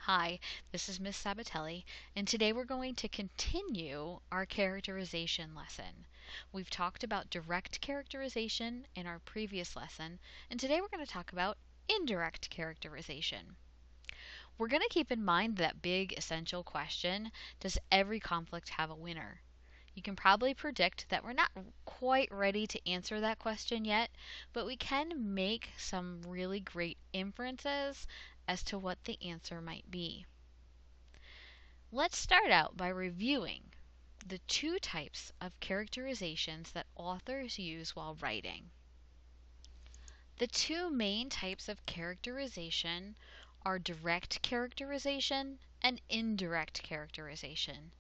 Hi, this is Miss Sabatelli, and today we're going to continue our characterization lesson. We've talked about direct characterization in our previous lesson, and today we're going to talk about indirect characterization. We're going to keep in mind that big essential question, does every conflict have a winner? You can probably predict that we're not quite ready to answer that question yet, but we can make some really great inferences as to what the answer might be. Let's start out by reviewing the two types of characterizations that authors use while writing. The two main types of characterization are direct characterization and indirect characterization.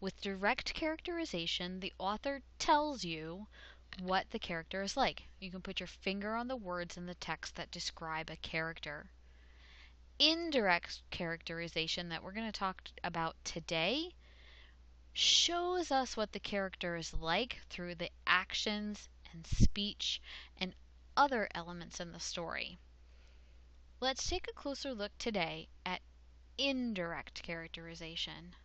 With direct characterization, the author tells you what the character is like. You can put your finger on the words in the text that describe a character. Indirect characterization that we're going to talk about today shows us what the character is like through the actions and speech and other elements in the story. Let's take a closer look today at indirect characterization.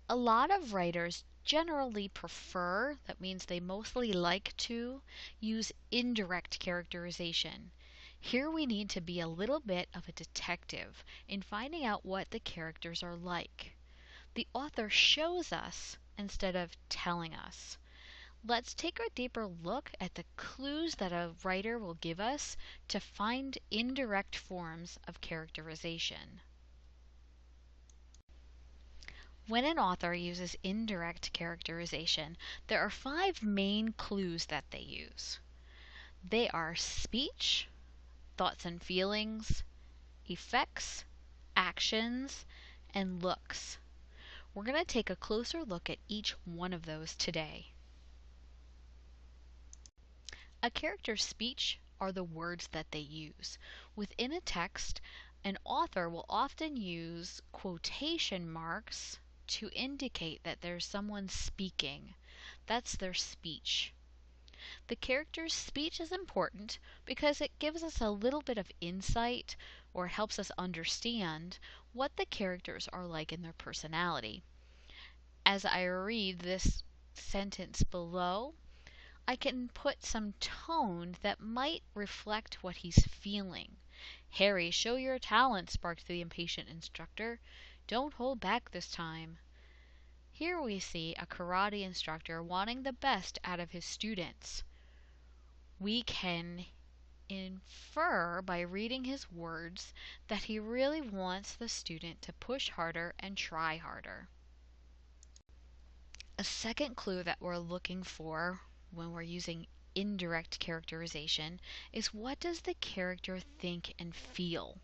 A lot of writers generally prefer, that means they mostly like to, use indirect characterization. Here we need to be a little bit of a detective in finding out what the characters are like. The author shows us instead of telling us. Let's take a deeper look at the clues that a writer will give us to find indirect forms of characterization. When an author uses indirect characterization, there are 5 main clues that they use. They are speech, thoughts and feelings, effects, actions, and looks. We're going to take a closer look at each one of those today. A character's speech are the words that they use. Within a text, an author will often use quotation marks to indicate that there's someone speaking. That's their speech. The character's speech is important because it gives us a little bit of insight or helps us understand what the characters are like in their personality. As I read this sentence below, I can put some tone that might reflect what he's feeling. Harry, show your talent, sparked the impatient instructor. Don't hold back this time. Here we see a karate instructor wanting the best out of his students. We can infer by reading his words that he really wants the student to push harder and try harder. A second clue that we're looking for when we're using indirect characterization is, what does the character think and feel?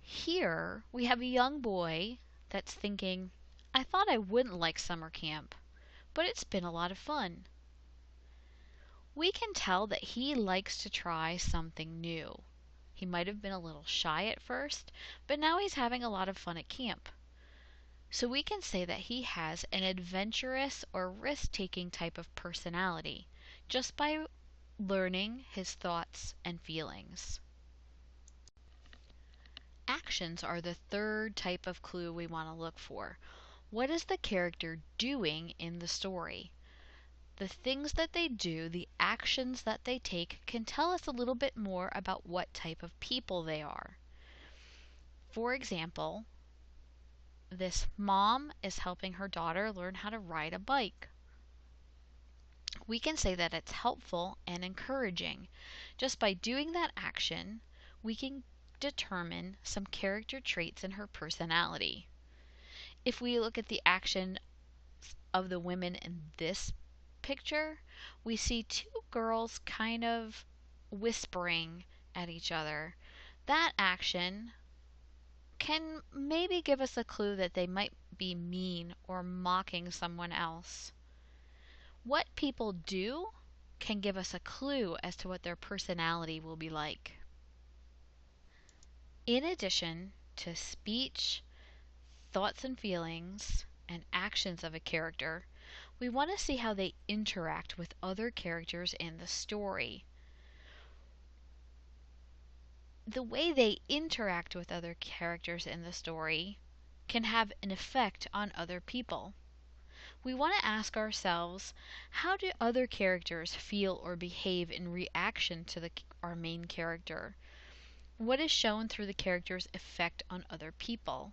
Here we have a young boy that's thinking, I thought I wouldn't like summer camp, but it's been a lot of fun. We can tell that he likes to try something new. He might have been a little shy at first, but now he's having a lot of fun at camp. So we can say that he has an adventurous or risk-taking type of personality just by learning his thoughts and feelings. Actions are the third type of clue we want to look for. What is the character doing in the story? The things that they do, the actions that they take, can tell us a little bit more about what type of people they are. For example, this mom is helping her daughter learn how to ride a bike. We can say that it's helpful and encouraging. Just by doing that action, we can determine some character traits in her personality. If we look at the action of the women in this picture, we see 2 girls kind of whispering at each other. That action can maybe give us a clue that they might be mean or mocking someone else. What people do can give us a clue as to what their personality will be like. In addition to speech, thoughts and feelings, and actions of a character, we want to see how they interact with other characters in the story. the way they interact with other characters in the story can have an effect on other people. We want to ask ourselves, how do other characters feel or behave in reaction to our main character? What is shown through the character's effect on other people?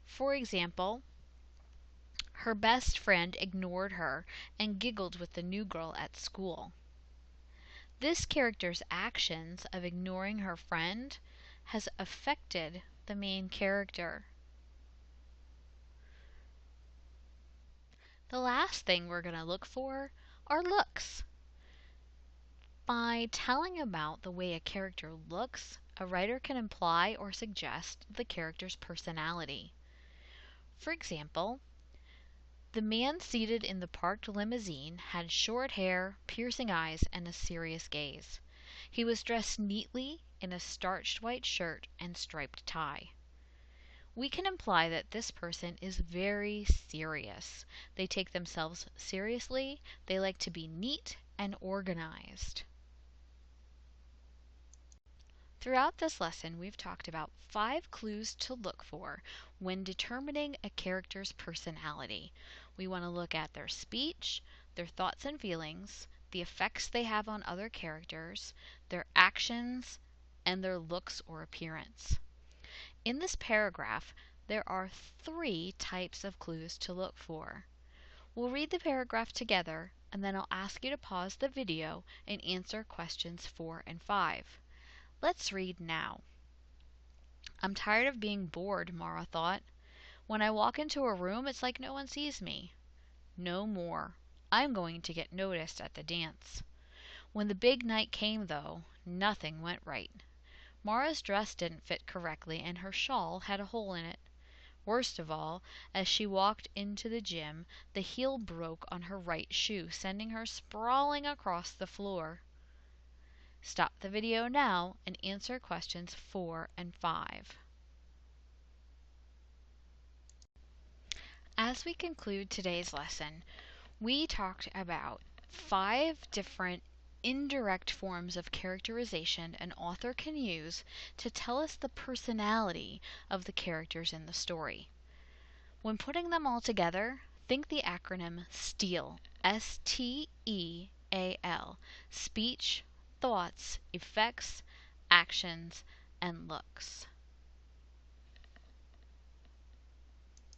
For example, her best friend ignored her and giggled with the new girl at school. This character's actions of ignoring her friend has affected the main character. The last thing we're going to look for are looks. By telling about the way a character looks, a writer can imply or suggest the character's personality. For example, the man seated in the parked limousine had short hair, piercing eyes, and a serious gaze. He was dressed neatly in a starched white shirt and striped tie. We can imply that this person is very serious. They take themselves seriously. They like to be neat and organized. Throughout this lesson, we've talked about 5 clues to look for when determining a character's personality. We want to look at their speech, their thoughts and feelings, the effects they have on other characters, their actions, and their looks or appearance. In this paragraph, there are 3 types of clues to look for. We'll read the paragraph together, and then I'll ask you to pause the video and answer questions 4 and 5. Let's read now. I'm tired of being bored, Mara thought. When I walk into a room, it's like no one sees me. No more. I'm going to get noticed at the dance. When the big night came, though, nothing went right. Mara's dress didn't fit correctly, and her shawl had a hole in it. Worst of all, as she walked into the gym, the heel broke on her right shoe, sending her sprawling across the floor. Stop the video now and answer questions 4 and 5. As we conclude today's lesson, we talked about 5 different indirect forms of characterization an author can use to tell us the personality of the characters in the story. When putting them all together, think the acronym STEAL, S-T-E-A-L, speech, thoughts, effects, actions, and looks.